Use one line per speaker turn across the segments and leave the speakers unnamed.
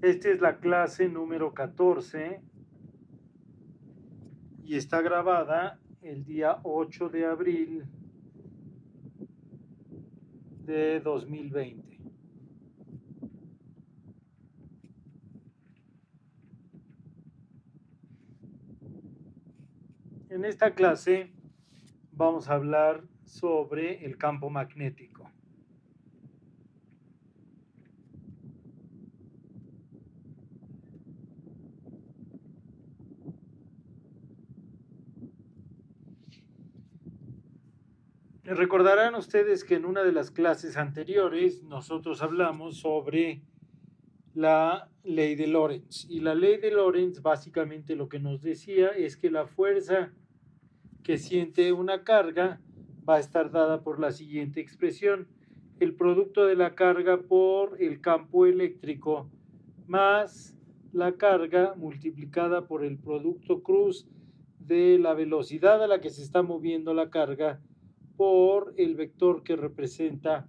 Esta es la clase número 14 y está grabada el día 8 de abril de 2020. En esta clase vamos a hablar sobre el campo magnético. Recordarán ustedes que en una de las clases anteriores nosotros hablamos sobre la ley de Lorentz. Y la ley de Lorentz básicamente lo que nos decía es que la fuerza que siente una carga va a estar dada por la siguiente expresión: el producto de la carga por el campo eléctrico más la carga multiplicada por el producto cruz de la velocidad a la que se está moviendo la carga por el vector que representa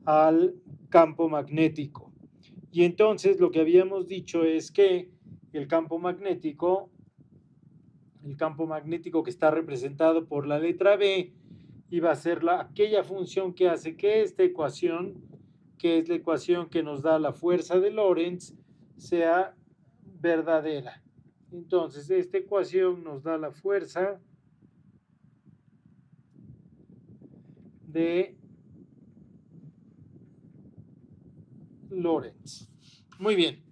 al campo magnético. Y entonces lo que habíamos dicho es que el campo magnético que está representado por la letra B iba a ser aquella función que hace que esta ecuación, que es la ecuación que nos da la fuerza de Lorentz, sea verdadera. Entonces, esta ecuación nos da la fuerza de Lorentz. Muy bien.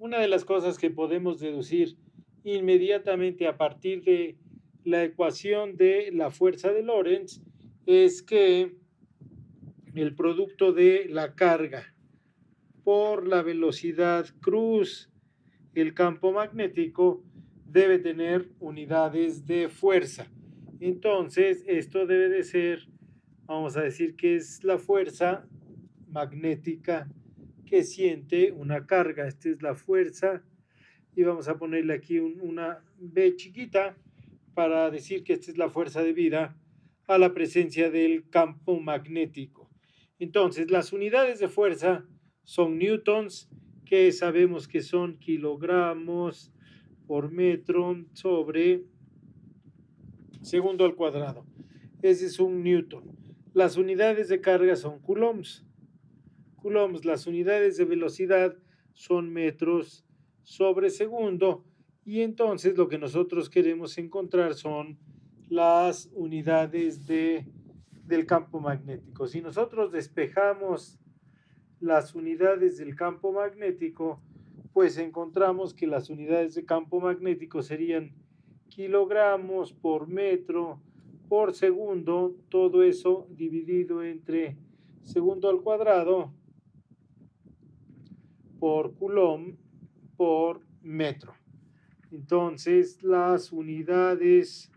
Una de las cosas que podemos deducir inmediatamente a partir de la ecuación de la fuerza de Lorentz es que el producto de la carga por la velocidad cruz el campo magnético debe tener unidades de fuerza. Entonces, esto debe de ser, vamos a decir que es la fuerza magnética que siente una carga. Esta es la fuerza y vamos a ponerle aquí una B chiquita para decir que esta es la fuerza debida a la presencia del campo magnético. Entonces, las unidades de fuerza son newtons, que sabemos que son kilogramos por metro sobre segundo al cuadrado. Ese es un newton. Las unidades de carga son coulombs. Las unidades de velocidad son metros sobre segundo, y entonces lo que nosotros queremos encontrar son las unidades del campo magnético. Si nosotros despejamos las unidades del campo magnético, pues encontramos que las unidades de campo magnético serían kilogramos por metro por segundo, todo eso dividido entre segundo al cuadrado por coulomb por metro. Entonces, las unidades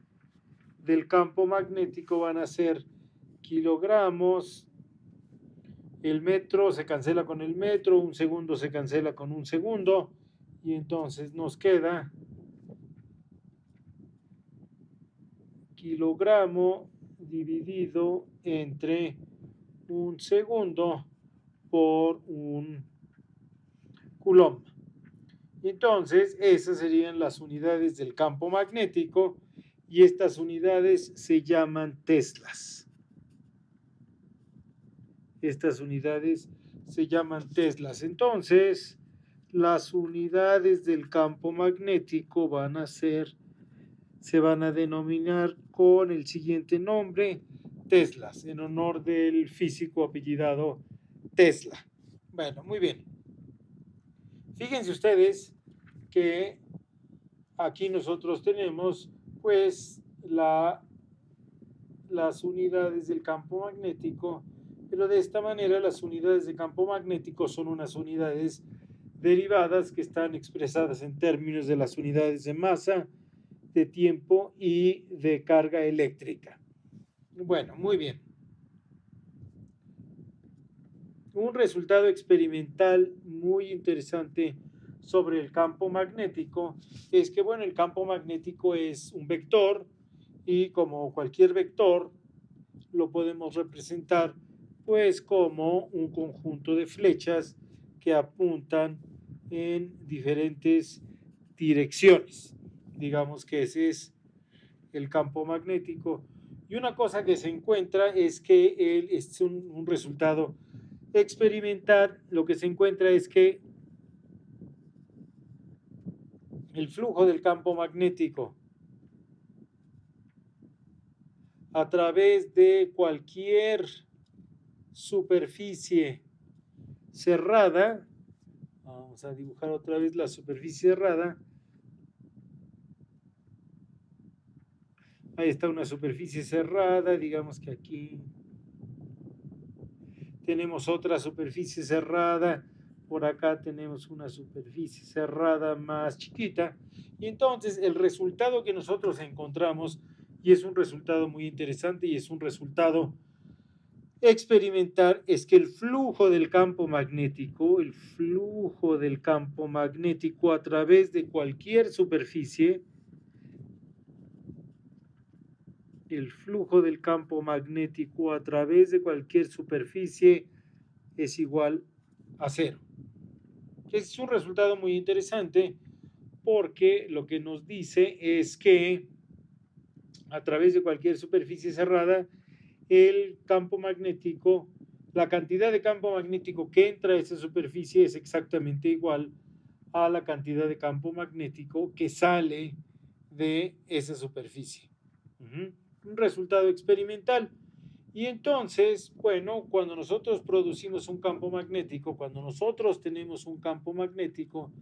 del campo magnético van a ser kilogramos, el metro se cancela con el metro, un segundo se cancela con un segundo, y entonces nos queda kilogramo dividido entre un segundo por un coulomb. Entonces, esas serían las unidades del campo magnético y estas unidades se llaman teslas. Estas unidades se llaman teslas. Entonces, las unidades del campo magnético se van a denominar con el siguiente nombre: teslas, en honor del físico apellidado Tesla. Bueno, muy bien. Fíjense ustedes que aquí nosotros tenemos pues las unidades del campo magnético, pero de esta manera las unidades de campo magnético son unas unidades derivadas que están expresadas en términos de las unidades de masa, de tiempo y de carga eléctrica. Bueno, muy bien. Un resultado experimental muy interesante sobre el campo magnético es que, bueno, el campo magnético es un vector y como cualquier vector lo podemos representar pues como un conjunto de flechas que apuntan en diferentes direcciones. Digamos que ese es el campo magnético. Y una cosa que se encuentra es que es un resultado experimental. Lo que se encuentra es que el flujo del campo magnético a través de cualquier superficie cerrada, vamos a dibujar otra vez la superficie cerrada, ahí está una superficie cerrada, digamos que aquí tenemos otra superficie cerrada, por acá tenemos una superficie cerrada más chiquita, y entonces el resultado que nosotros encontramos, y es un resultado muy interesante y es un resultado experimental, es que el flujo del campo magnético, a través de cualquier superficie, el flujo del campo magnético a través de cualquier superficie es igual a cero. Es un resultado muy interesante porque lo que nos dice es que a través de cualquier superficie cerrada, el campo magnético, la cantidad de campo magnético que entra a esa superficie es exactamente igual a la cantidad de campo magnético que sale de esa superficie. Un resultado experimental. Y entonces, bueno, cuando nosotros producimos un campo magnético, cuando nosotros tenemos un campo magnético,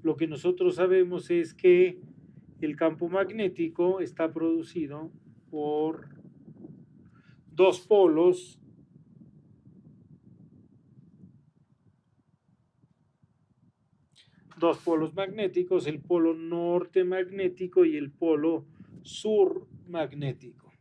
lo que nosotros sabemos es que el campo magnético está producido por dos polos magnéticos, el polo norte magnético y el polo sur magnético.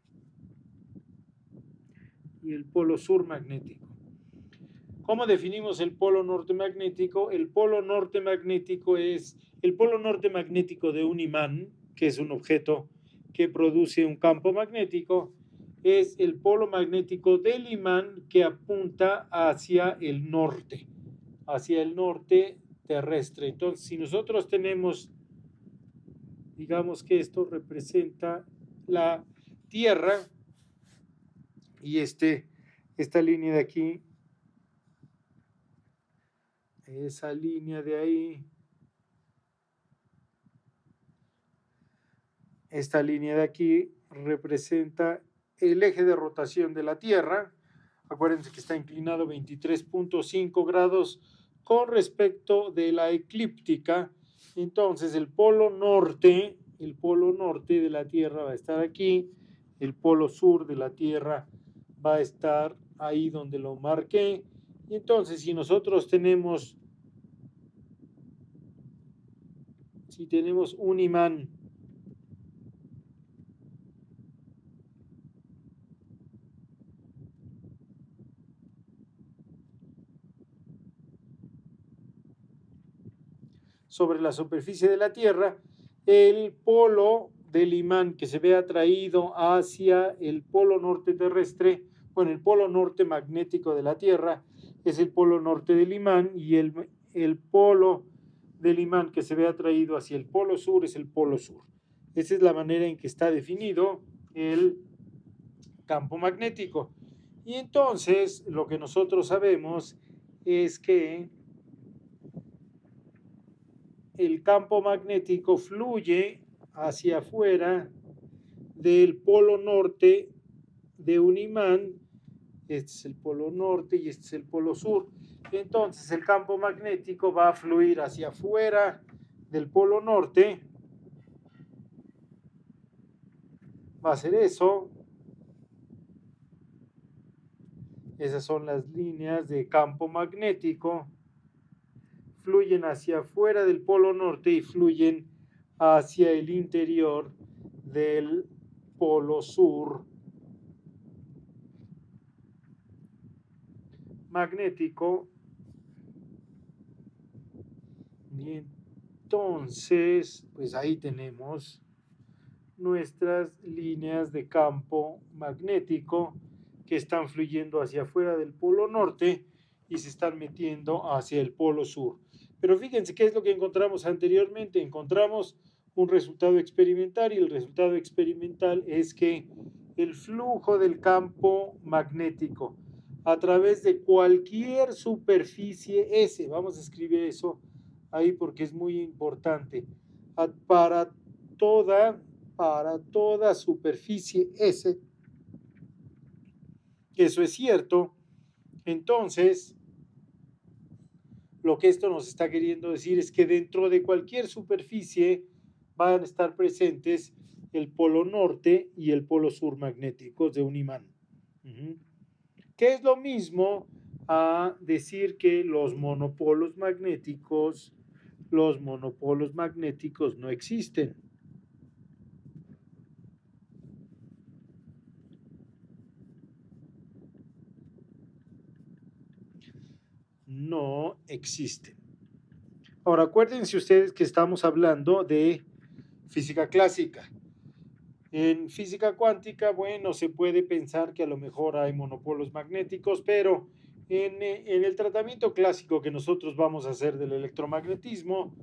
¿Cómo definimos el polo norte magnético? El polo norte magnético es el polo norte magnético de un imán, que es un objeto que produce un campo magnético, es el polo magnético del imán que apunta hacia el norte terrestre. Entonces, si nosotros tenemos, digamos que esto representa la Tierra y esta línea de aquí, esa línea de ahí, esta línea de aquí representa el eje de rotación de la Tierra. Acuérdense que está inclinado 23.5 grados con respecto de la eclíptica. Entonces el polo norte de la Tierra va a estar aquí, el polo sur de la Tierra va a estar ahí donde lo marqué. Y entonces si nosotros tenemos un imán sobre la superficie de la Tierra, el polo del imán que se ve atraído hacia el polo norte terrestre, bueno, el polo norte magnético de la Tierra es el polo norte del imán, y el polo del imán que se ve atraído hacia el polo sur es el polo sur. Esa es la manera en que está definido el campo magnético. Y entonces lo que nosotros sabemos es que el campo magnético fluye hacia afuera del polo norte de un imán. Este es el polo norte y este es el polo sur. Entonces el campo magnético va a fluir hacia afuera del polo norte. Va a ser eso. Esas son las líneas de campo magnético. Fluyen hacia afuera del polo norte y fluyen hacia el interior del polo sur magnético. Y entonces, pues ahí tenemos nuestras líneas de campo magnético que están fluyendo hacia afuera del polo norte y se están metiendo hacia el polo sur. Pero fíjense qué es lo que encontramos anteriormente. Encontramos un resultado experimental y el resultado experimental es que el flujo del campo magnético a través de cualquier superficie S, vamos a escribir eso ahí porque es muy importante, para toda, para toda superficie S, eso es cierto. Entonces, lo que esto nos está queriendo decir es que dentro de cualquier superficie van a estar presentes el polo norte y el polo sur magnéticos de un imán. Que es lo mismo a decir que los monopolos magnéticos no existen. No existen. Ahora, acuérdense ustedes que estamos hablando de física clásica. En física cuántica, bueno, se puede pensar que a lo mejor hay monopolos magnéticos, pero en el tratamiento clásico que nosotros vamos a hacer del electromagnetismo,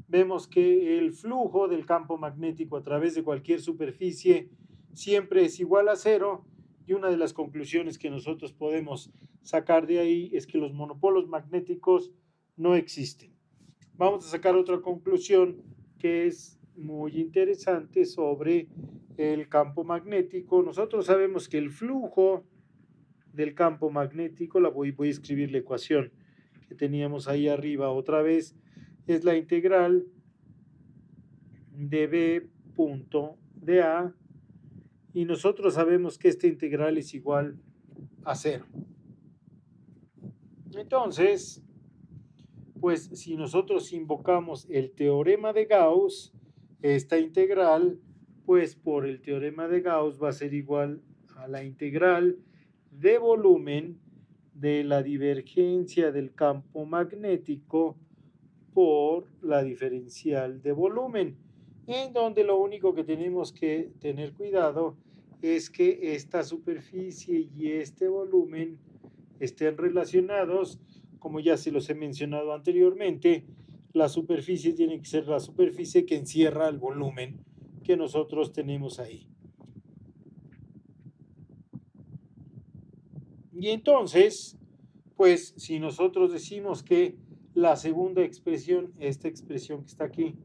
vemos que el flujo del campo magnético a través de cualquier superficie siempre es igual a cero, y una de las conclusiones que nosotros podemos sacar de ahí es que los monopolos magnéticos no existen. Vamos a sacar otra conclusión que es muy interesante sobre el campo magnético. Nosotros sabemos que el flujo del campo magnético, voy a escribir la ecuación que teníamos ahí arriba otra vez, es la integral de B punto de A, y nosotros sabemos que esta integral es igual a cero. Entonces, pues si nosotros invocamos el teorema de Gauss, esta integral, pues por el teorema de Gauss va a ser igual a la integral de volumen de la divergencia del campo magnético por la diferencial de volumen, en donde lo único que tenemos que tener cuidado es que esta superficie y este volumen estén relacionados. Como ya se los he mencionado anteriormente, la superficie tiene que ser la superficie que encierra el volumen que nosotros tenemos ahí. Y entonces, pues si nosotros decimos que la segunda expresión, esta expresión que está aquí,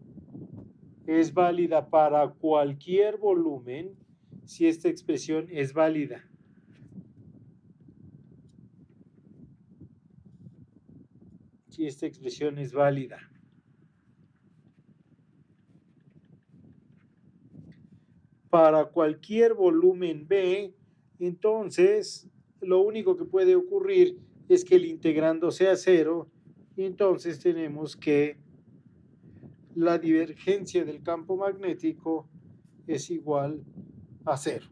es válida para cualquier volumen, si esta expresión es válida. Si esta expresión es válida. Para cualquier volumen B, entonces lo único que puede ocurrir es que el integrando sea cero, y entonces tenemos que la divergencia del campo magnético es igual a cero.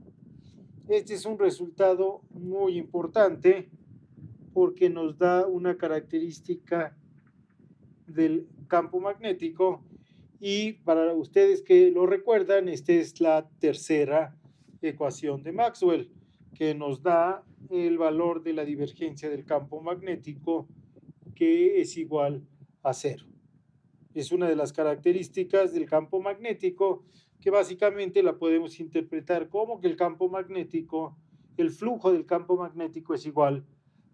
Este es un resultado muy importante porque nos da una característica del campo magnético, y para ustedes que lo recuerdan, esta es la tercera ecuación de Maxwell, que nos da el valor de la divergencia del campo magnético, que es igual a cero. Es una de las características del campo magnético, que básicamente la podemos interpretar como que el campo magnético, el flujo del campo magnético es igual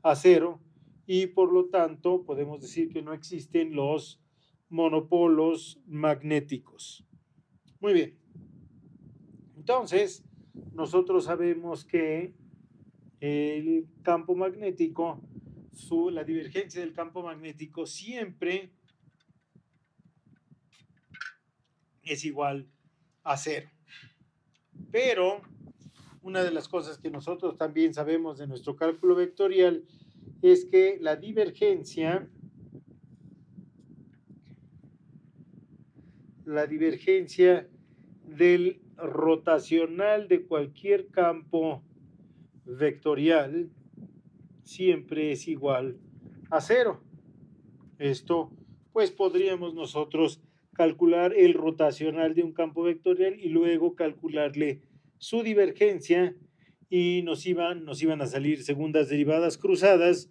a cero, y por lo tanto podemos decir que no existen los monopolos magnéticos. Muy bien. Entonces, nosotros sabemos que el campo magnético, la divergencia del campo magnético siempre es igual a cero. Pero una de las cosas que nosotros también sabemos de nuestro cálculo vectorial es que la divergencia del rotacional de cualquier campo vectorial siempre es igual a cero. Esto, pues podríamos nosotros calcular el rotacional de un campo vectorial y luego calcularle su divergencia, y nos iban a salir segundas derivadas cruzadas,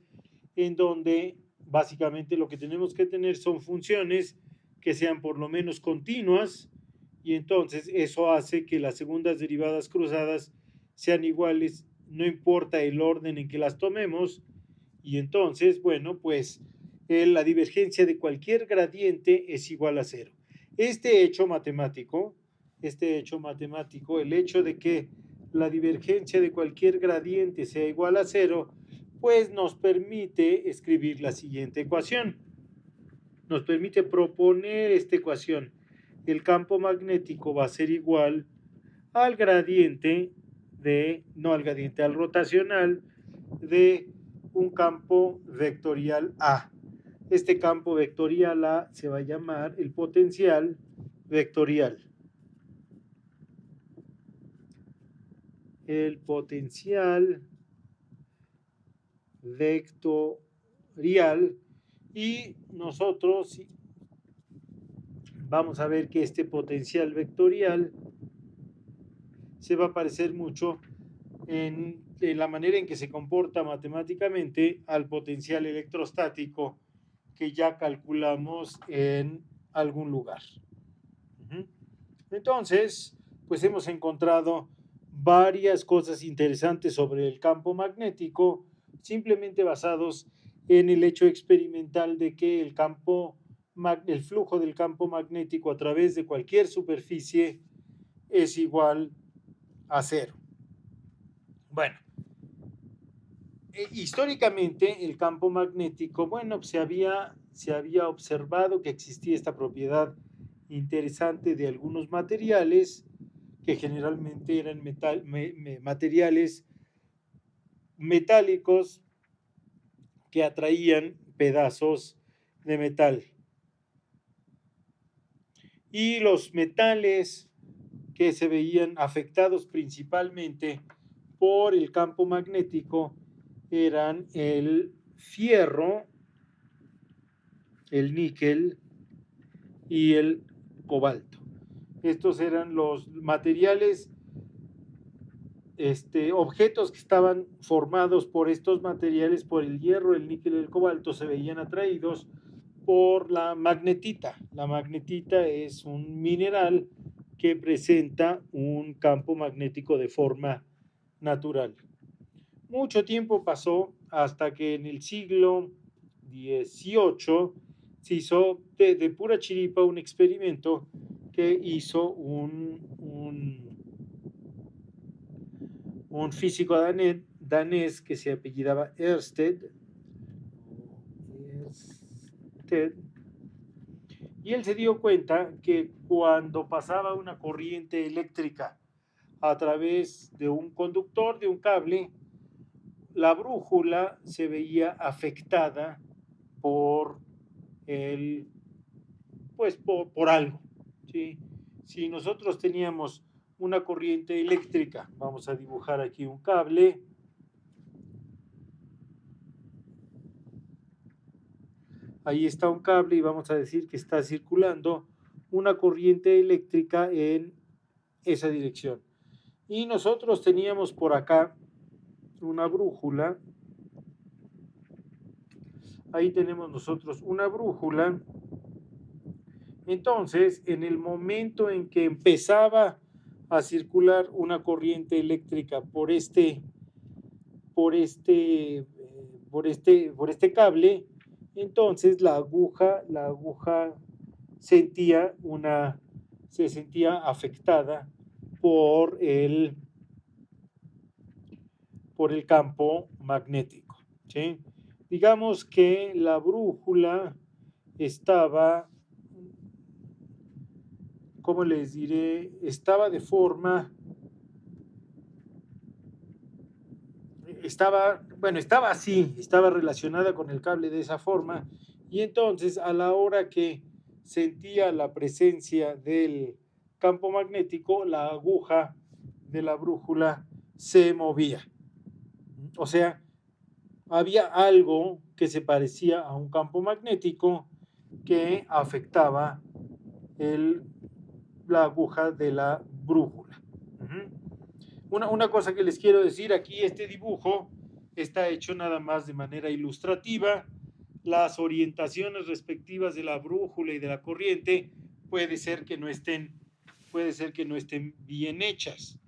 en donde básicamente lo que tenemos que tener son funciones que sean por lo menos continuas, y entonces eso hace que las segundas derivadas cruzadas sean iguales, no importa el orden en que las tomemos, y entonces, bueno, pues la divergencia de cualquier gradiente es igual a cero. Este hecho matemático, el hecho de que la divergencia de cualquier gradiente sea igual a cero, pues nos permite escribir la siguiente ecuación. Nos permite proponer esta ecuación. El campo magnético va a ser igual al gradiente al rotacional de un campo vectorial A. Este campo vectorial A se va a llamar el potencial vectorial. El potencial vectorial, y nosotros vamos a ver que este potencial vectorial se va a parecer mucho en la manera en que se comporta matemáticamente al potencial electrostático que ya calculamos en algún lugar. Entonces, pues hemos encontrado varias cosas interesantes sobre el campo magnético, simplemente basados en el hecho experimental de que el flujo del campo magnético a través de cualquier superficie es igual a cero. Bueno, históricamente el campo magnético, bueno, se había observado que existía esta propiedad interesante de algunos materiales que generalmente eran materiales metálicos que atraían pedazos de metal. Y los metales que se veían afectados principalmente por el campo magnético eran el fierro, el níquel y el cobalto. Estos eran los materiales, objetos que estaban formados por estos materiales, por el hierro, el níquel y el cobalto, se veían atraídos por la magnetita. La magnetita es un mineral que presenta un campo magnético de forma natural. Mucho tiempo pasó hasta que en el siglo XVIII se hizo de pura chiripa un experimento que hizo un físico danés que se apellidaba Ørsted, y él se dio cuenta que cuando pasaba una corriente eléctrica a través de un conductor, de un cable, la brújula se veía afectada por por algo, ¿sí? Si nosotros teníamos una corriente eléctrica, vamos a dibujar aquí un cable, ahí está un cable y vamos a decir que está circulando una corriente eléctrica en esa dirección. Y nosotros teníamos por acá una brújula, ahí tenemos nosotros una brújula. Entonces, en el momento en que empezaba a circular una corriente eléctrica por este cable, entonces la aguja se sentía afectada por el campo magnético, ¿sí? Digamos que la brújula estaba, ¿cómo les diré? Estaba así, estaba relacionada con el cable de esa forma, y entonces a la hora que sentía la presencia del campo magnético, la aguja de la brújula se movía. O sea, había algo que se parecía a un campo magnético que afectaba la aguja de la brújula. Una cosa que les quiero decir aquí, este dibujo está hecho nada más de manera ilustrativa. las orientaciones respectivas de la brújula y de la corriente puede ser que no estén bien hechas.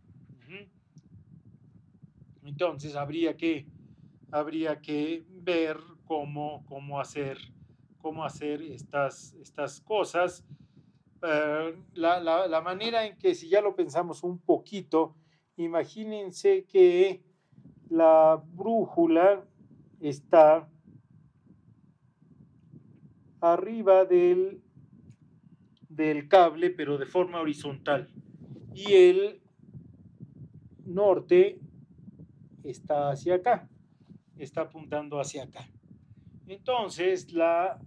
Entonces habría que ver cómo hacer estas cosas. La manera en que, si ya lo pensamos un poquito, imagínense que la brújula está arriba del cable, pero de forma horizontal, y el norte está hacia acá, está apuntando hacia acá. Entonces la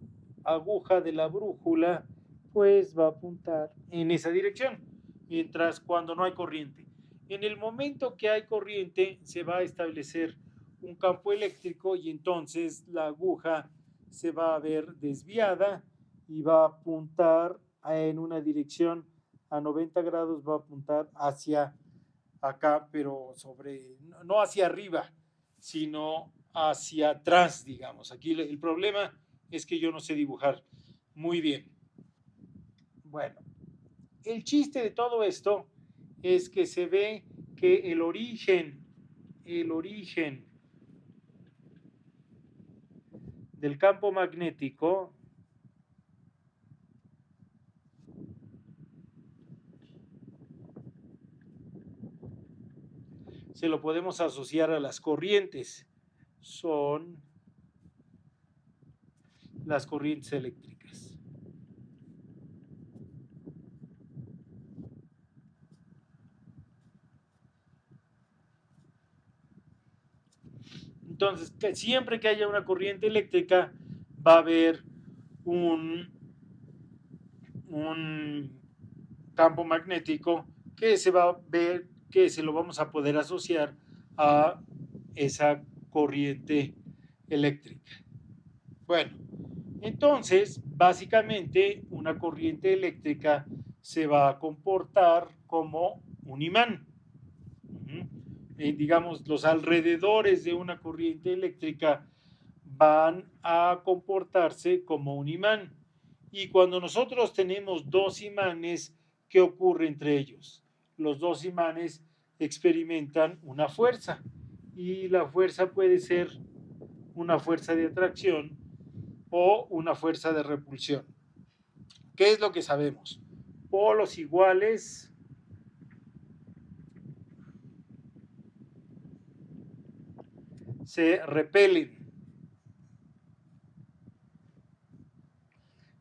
aguja de la brújula pues va a apuntar en esa dirección, mientras cuando no hay corriente. En el momento que hay corriente se va a establecer un campo eléctrico y entonces la aguja se va a ver desviada y va a apuntar en una dirección a 90 grados, va a apuntar hacia acá, pero no hacia arriba, sino hacia atrás, digamos. Aquí el problema es que yo no sé dibujar muy bien. Bueno, el chiste de todo esto es que se ve que el origen del campo magnético se lo podemos asociar a las corrientes. Son las corrientes eléctricas. Entonces, siempre que haya una corriente eléctrica, va a haber un campo magnético que se va a ver, que se lo vamos a poder asociar a esa corriente eléctrica. Bueno, entonces, básicamente, una corriente eléctrica se va a comportar como un imán. Digamos, los alrededores de una corriente eléctrica van a comportarse como un imán. Y cuando nosotros tenemos dos imanes, ¿qué ocurre entre ellos? Los dos imanes experimentan una fuerza y la fuerza puede ser una fuerza de atracción o una fuerza de repulsión. ¿Qué es lo que sabemos? Polos iguales se repelen.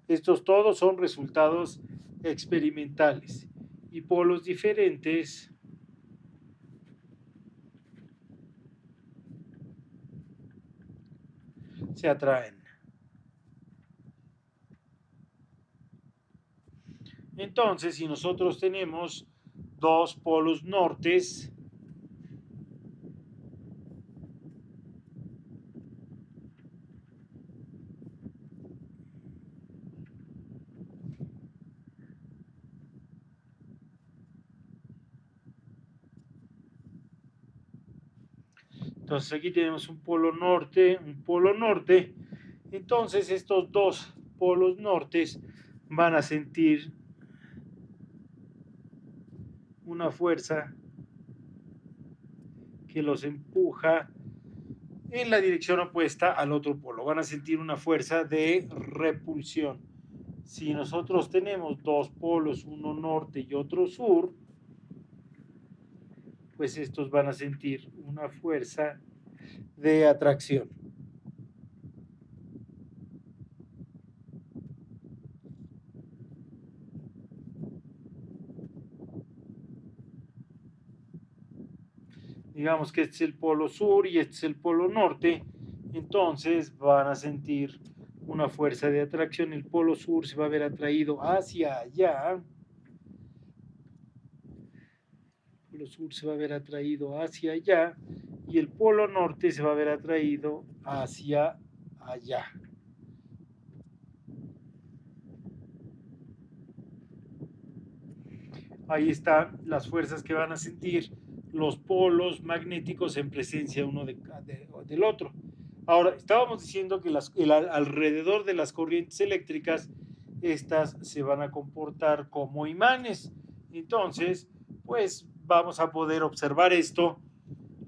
Estos todos son resultados experimentales y polos diferentes se atraen. Entonces, si nosotros tenemos dos polos nortes, entonces aquí tenemos un polo norte, entonces estos dos polos nortes van a sentir una fuerza que los empuja en la dirección opuesta al otro polo. Van a sentir una fuerza de repulsión. Si nosotros tenemos dos polos, uno norte y otro sur, pues estos van a sentir una fuerza de atracción. Digamos que este es el polo sur y este es el polo norte, entonces van a sentir una fuerza de atracción. El polo sur se va a ver atraído hacia allá, el polo sur se va a ver atraído hacia allá y el polo norte se va a ver atraído hacia allá. Ahí están las fuerzas que van a sentir los polos magnéticos en presencia uno del otro. Ahora, estábamos diciendo que alrededor de las corrientes eléctricas, estas se van a comportar como imanes. Entonces, pues vamos a poder observar esto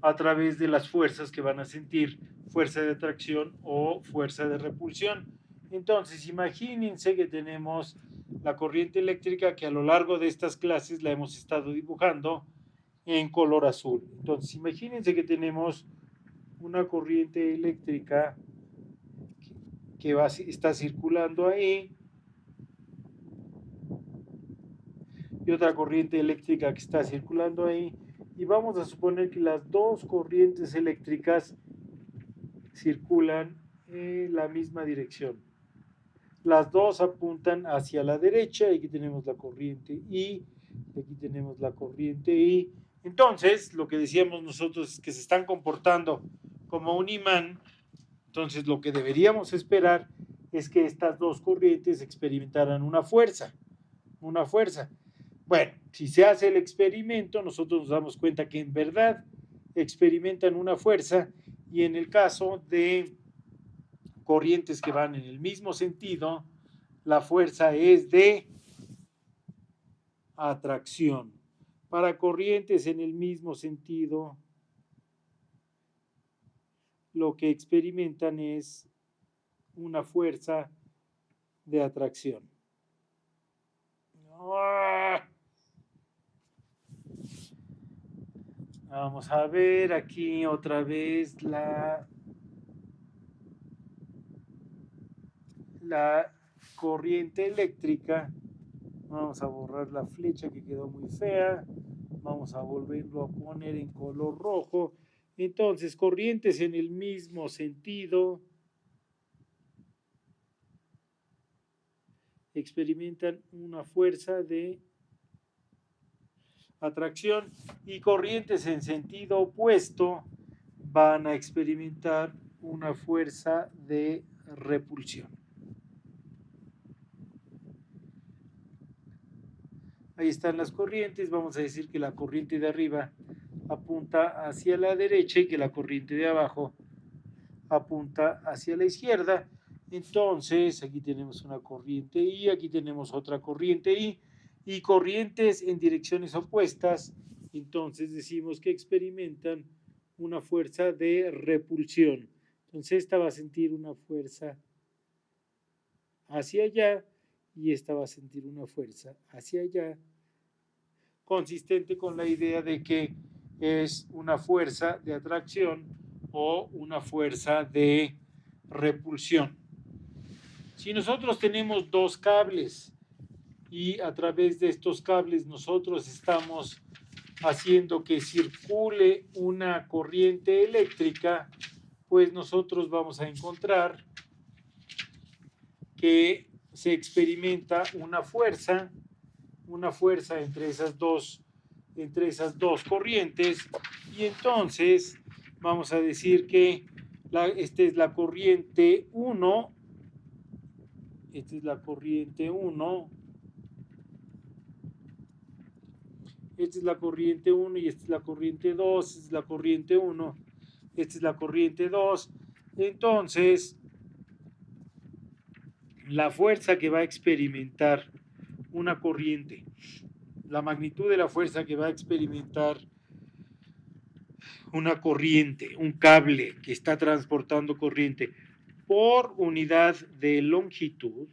a través de las fuerzas que van a sentir, fuerza de atracción o fuerza de repulsión. Entonces, imagínense que tenemos la corriente eléctrica que a lo largo de estas clases la hemos estado dibujando en color azul. Entonces, imagínense que tenemos una corriente eléctrica que está circulando ahí y otra corriente eléctrica que está circulando ahí, y vamos a suponer que las dos corrientes eléctricas circulan en la misma dirección. Las dos apuntan hacia la derecha, y aquí tenemos la corriente I, y aquí tenemos la corriente I. Entonces, lo que decíamos nosotros es que se están comportando como un imán. Entonces, lo que deberíamos esperar es que estas dos corrientes experimentaran una fuerza. Bueno, si se hace el experimento, nosotros nos damos cuenta que en verdad experimentan una fuerza, y en el caso de corrientes que van en el mismo sentido, la fuerza es de atracción. Para corrientes en el mismo sentido, lo que experimentan es una fuerza de atracción. Vamos a ver aquí otra vez la corriente eléctrica. Vamos a borrar la flecha que quedó muy fea. Vamos a volverlo a poner en color rojo. Entonces, corrientes en el mismo sentido experimentan una fuerza de atracción, y corrientes en sentido opuesto van a experimentar una fuerza de repulsión. Ahí están las corrientes. Vamos a decir que la corriente de arriba apunta hacia la derecha y que la corriente de abajo apunta hacia la izquierda. Entonces, aquí tenemos una corriente I, aquí tenemos otra corriente I, y corrientes en direcciones opuestas. Entonces decimos que experimentan una fuerza de repulsión. Entonces esta va a sentir una fuerza hacia allá, y esta va a sentir una fuerza hacia allá, consistente con la idea de que es una fuerza de atracción o una fuerza de repulsión. Si nosotros tenemos dos cables y a través de estos cables nosotros estamos haciendo que circule una corriente eléctrica, pues nosotros vamos a encontrar que se experimenta una fuerza entre esas dos corrientes, y entonces vamos a decir que esta es la corriente 1, esta es la corriente 1, esta es la corriente 1, y esta es la corriente 2, esta es la corriente 1, esta es la corriente 2. Entonces, la fuerza que va a experimentar una corriente, la magnitud de la fuerza que va a experimentar una corriente, un cable que está transportando corriente por unidad de longitud,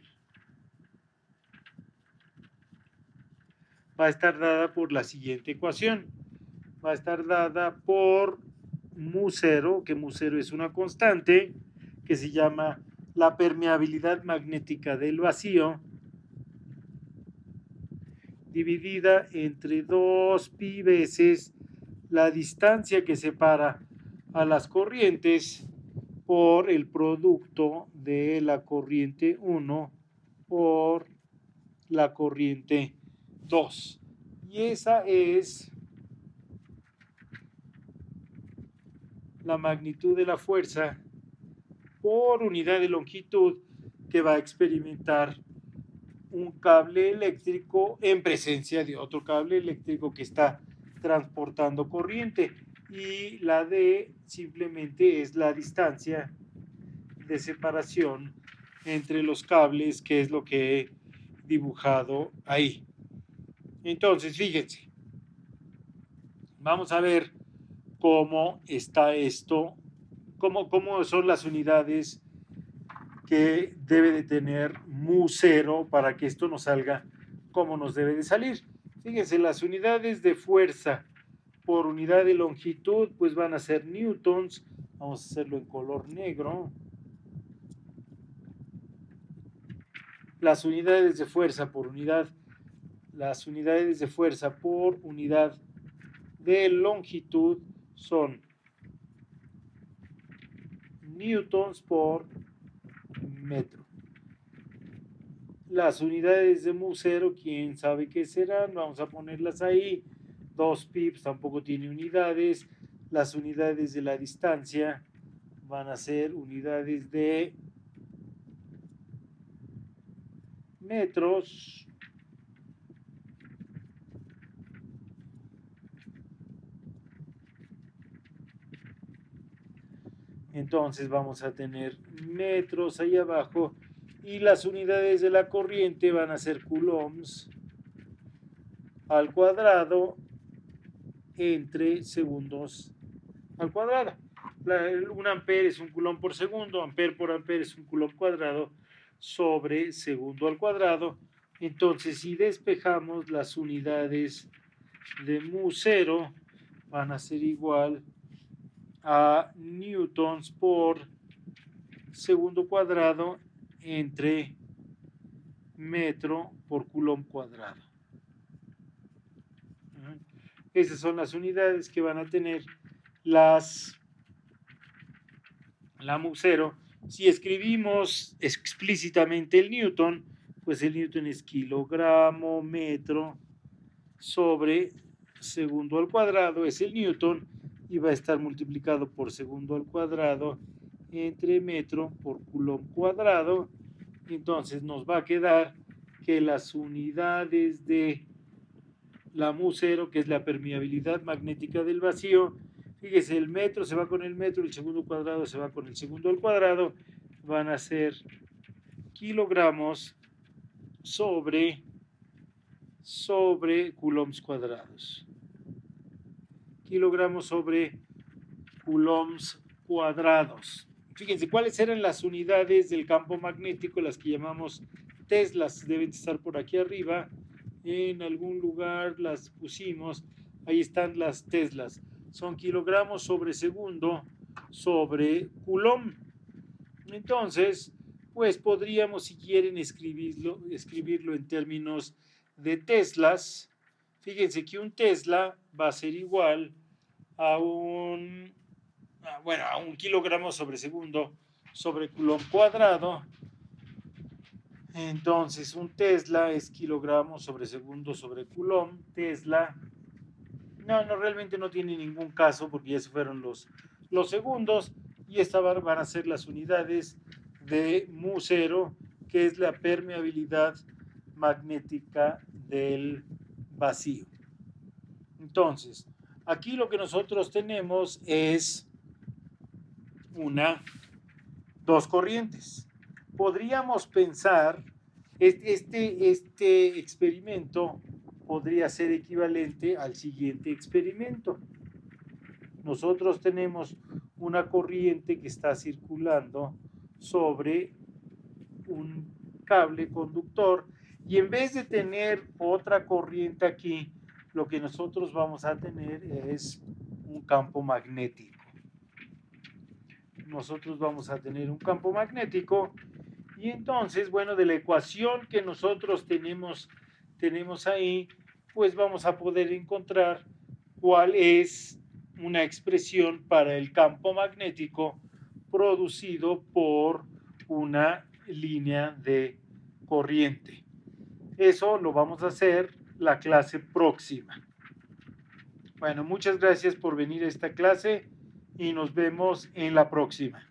va a estar dada por la siguiente ecuación. Va a estar dada por mu0, que mu0 es una constante que se llama la permeabilidad magnética del vacío, dividida entre 2pi veces la distancia que separa a las corrientes por el producto de la corriente 1 por la corriente 2. Y esa es la magnitud de la fuerza por unidad de longitud que va a experimentar un cable eléctrico en presencia de otro cable eléctrico que está transportando corriente, y la D simplemente es la distancia de separación entre los cables, que es lo que he dibujado ahí. Entonces, fíjense, vamos a ver cómo está esto, cómo son las unidades que debe de tener mu0 para que esto nos salga como nos debe de salir. Fíjense, las unidades de fuerza por unidad de longitud pues van a ser newtons. Vamos a hacerlo en color negro. Las unidades de fuerza por unidad, las unidades de fuerza por unidad de longitud son newtons por metro. Las unidades de mu0, quién sabe qué serán, vamos a ponerlas ahí. 2 pips tampoco tiene unidades. Las unidades de la distancia van a ser unidades de metros. Entonces vamos a tener metros ahí abajo. Y las unidades de la corriente van a ser coulombs al cuadrado entre segundos al cuadrado. Un ampere es un coulomb por segundo, ampere por ampere es un coulomb cuadrado sobre segundo al cuadrado. Entonces, si despejamos las unidades de mu0, van a ser igual a newtons por segundo cuadrado entre metro por coulomb cuadrado. Esas son las unidades que van a tener la mu0. Si escribimos explícitamente el newton, pues el newton es kilogramo metro sobre segundo al cuadrado, es el newton, y va a estar multiplicado por segundo al cuadrado entre metro por coulomb cuadrado. Entonces nos va a quedar que las unidades de la mu0, que es la permeabilidad magnética del vacío, fíjese, el metro se va con el metro, el segundo cuadrado se va con el segundo al cuadrado, van a ser kilogramos sobre coulombs cuadrados. Kilogramos sobre coulombs cuadrados. Fíjense, ¿cuáles eran las unidades del campo magnético? Las que llamamos teslas, deben estar por aquí arriba. En algún lugar las pusimos. Ahí están las teslas. Son kilogramos sobre segundo sobre coulomb. Entonces, pues podríamos, si quieren, escribirlo en términos de teslas. Fíjense que un tesla va a ser igual a un kilogramo sobre segundo sobre coulomb cuadrado. Entonces, un tesla es kilogramo sobre segundo sobre coulomb. Tesla, realmente no tiene ningún caso porque ya se fueron los segundos. Y estas van a ser las unidades de mu0, que es la permeabilidad magnética del vacío. Entonces, aquí lo que nosotros tenemos es dos corrientes. Podríamos pensar, este experimento podría ser equivalente al siguiente experimento. Nosotros tenemos una corriente que está circulando sobre un cable conductor y en vez de tener otra corriente aquí, lo que nosotros vamos a tener es un campo magnético. Nosotros vamos a tener un campo magnético y entonces, bueno, de la ecuación que nosotros tenemos ahí, pues vamos a poder encontrar cuál es una expresión para el campo magnético producido por una línea de corriente. Eso lo vamos a hacer la clase próxima. Bueno, muchas gracias por venir a esta clase y nos vemos en la próxima.